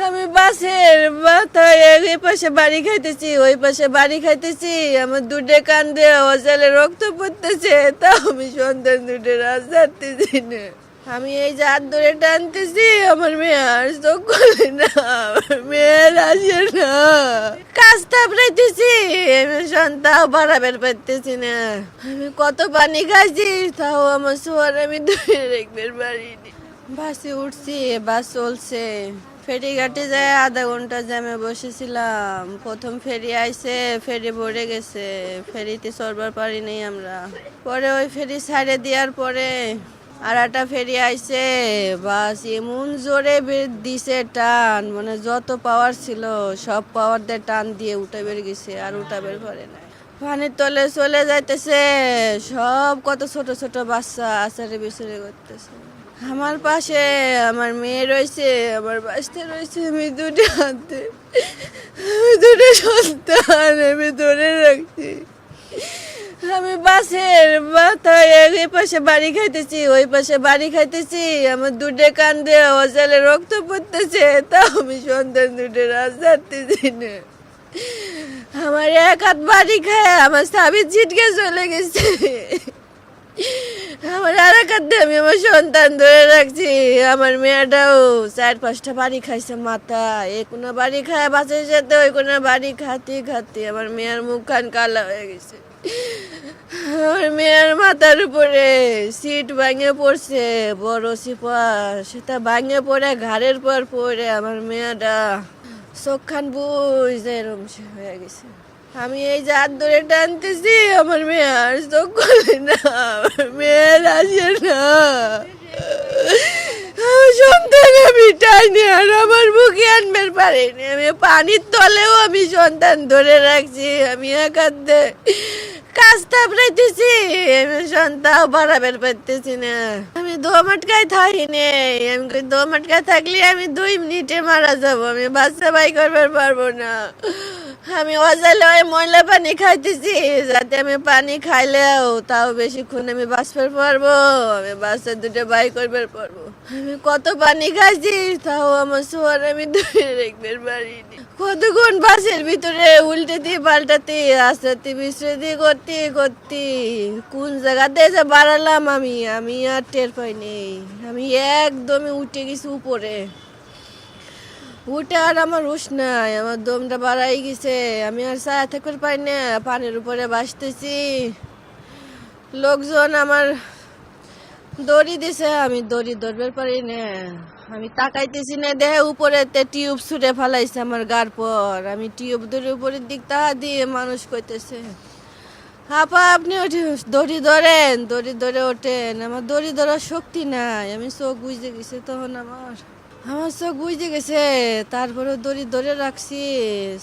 আমি বাসের মাথায় এই পাশে বাড়ি খাইতেছি, ওই পাশে বাড়ি খাইতেছি, আমার দুধে কান্দে অজালে রক্ত পড়তেছে, তাও আমি সন্তান দুধে রাত ছাড়তেছি না। আমি এই যে হাত ধরে টানতেছি, আমার মেয়ে আর চোখ খুলে না, আমার মেয়ের আসে না। কাজ তাপড়াইতেছি, আমি সন্তান বাড়াবের পারতেছি না। আমি কত পানি খাইছি, তাও আমার সোয়ার আমি ধরে রাখবার পারিনি। বাসে উঠছি, বাস চলছে। ফেরিঘাটে যায় আধা ঘন্টা জ্যামে বসেছিলাম। প্রথম ফেরি আইছে, ফেরি ভরে গেছে, ফেরিতে চড়বার পারি নাই আমরা। পরে ওই ফেরি ছাড়ে দেওয়ার পরে আর একটা ফেরি আইছে, বাস এমন জোরে দিছে টান, মানে যত পাওয়ার ছিল সব পাওয়ার দিয়ে টান দিয়ে উঠে বের গেছে, আর উঠা বের পারে না। পানির তলে চলে যাইতেছে, সব কত ছোট ছোট বাচ্চা আচারে বিচরে করতেছে। আমার পাশে আমার মেয়ে রয়েছে, আমার বাচ্চা রয়েছে, আমি দুটো হাতে, আমি দুটো সন্তান আমি ধরে রাখছি। আমি বাসের মাথায় এই পাশে বাড়ি খাইতেছি, ওই পাশে বাড়ি খাইতেছি, আমার দুধে কান্দে অজালে রক্ত পড়তেছে, তাও আমি সন্তান দুধে রাত ছাড়তেছি না। আমার এক হাত বাড়ি খায় আমার স্বামী ছিটকে চলে গেছে, আমার আর এক হাত দিয়ে আমি আমার সন্তান ধরে রাখছি। আমার মেয়েটাও 4-5টা বাড়ি খাইছে মাথা, এ কোনো বাড়ি খায় বাঁচার সাথে, ওই কোনো বাড়ি খাতে খাতে আমার মেয়ের মুখ খান কালা হয়ে গেছে। আমার মেয়ের মাথার উপরে সিট ভাঙে পড়ছে, বড় সিপা, সেটা ভাঙে পড়ে ঘাড়ের পর পড়ে আমার মেয়েটা চোখ খান বুঝে এরম হয়ে গেছে। আমি এই যে হাত ধরে টানতেছি, আমার মেয়ে আর চোখ খুলে না, আমার মেয়ের আসে না। আমার সন্তান আমি টাইনি আর আমার বুকে আনবার পারিনি। আমি পানির তলেও আমি সন্তান ধরে রাখছি, আমি এক হাতে কাজ তাপড়াইতেছি, আমি সন্তান বাড়াবের পারতেছি না। আমি দোমাটকায় থাকি নেই, আমি দোমাটকায় থাকলে আমি 2 মিনিটে মারা যাবো, আমি বাচ্চা বাই করবার পারবো না। আমি অজালে ওই ময়লা পানি খাইতেছি, যাতে আমি পানি খাইলেও তাও বেশিক্ষণ আমি বাঁচবার পারবো, আমি বাচ্চা দুটো বাই করবার পারবো। আমি কত পানি খাইছি, তাও আমার সোয়ার আমি ধরে রাখবার পারিনি। কতক্ষণ বাসের ভিতরে উল্টেতে পাল্টাতে আস্তে বিশ্রাতে করতে করতে কোন জায়গাতে যে বাড়ালাম আমি আর টের পাইনি। আমি একদমই উঠে গেছি উপরে, উঠে আর আমার হুঁশ নাই, আমার দমটা বাড়াই গেছে, আমি আর ছায়া থাকতে পারি না, পানির উপরে বাসতেছি। লোকজন আমার দড়ি দিছে, আমি দড়ি ধরবার পারি না, আমি তাকাইতেছি না, দেহে উপরে টিউব ছুটে ফেলাইছে আমার গার পর। আমি টিউব ধরে উপরের দিক তাহা দিয়ে মানুষ কইতেছে, আপা আপনি দড়ি ধরেন, দড়ি ধরে ওঠেন। আমার দড়ি ধরার শক্তি নাই, আমি চোখ বুঝে গেছে তখন, আমার চোখ বুঝে গেছে। তারপরে দড়ি ধরে রাখছি,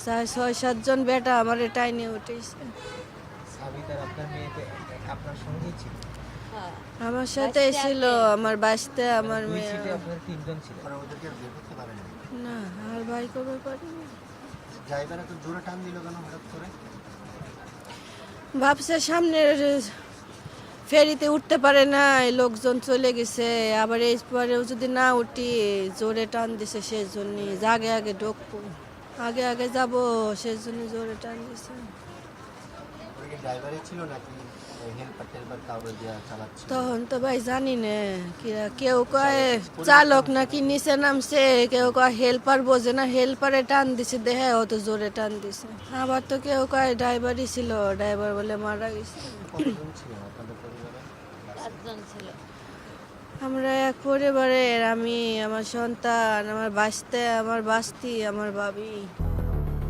6-7 জন বেটা আমার টাইনে উঠেছে। আমার সাথে ছিল আমার বাসতে আমার মেয়ে। না আর ভাই করবে পারিনি। ভাবছে সামনের ফেরিতে উঠতে পারে না, লোকজন চলে গেছে, আবার এই পরেও যদি না উঠি জোরে টান দিছে, সেজন্য আগে আগে ঢুকবো, আগে আগে যাবো, সেজন্য জোরে টান দিছে। তখন তো ভাই জানি না, কেউ কয় চালক নাকি নিচে নামছে, কেউ কয় হেল্পার বোঝে না, হেল্পারে টান দিছে, দেহে অত জোরে টান দিছে। আবার তো কেউ কয় ড্রাইভারই ছিল, ড্রাইভার বলে মারা গেছে। আমরা এক পরিবারের, আমি, আমার সন্তান, আমার বাস্তে, আমার বাস্তি, আমার ভাবি।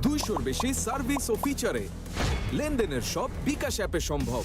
200-র বেশি সার্ভিস ও ফিচারে লেনদেনের সব বিকাশ অ্যাপে সম্ভব।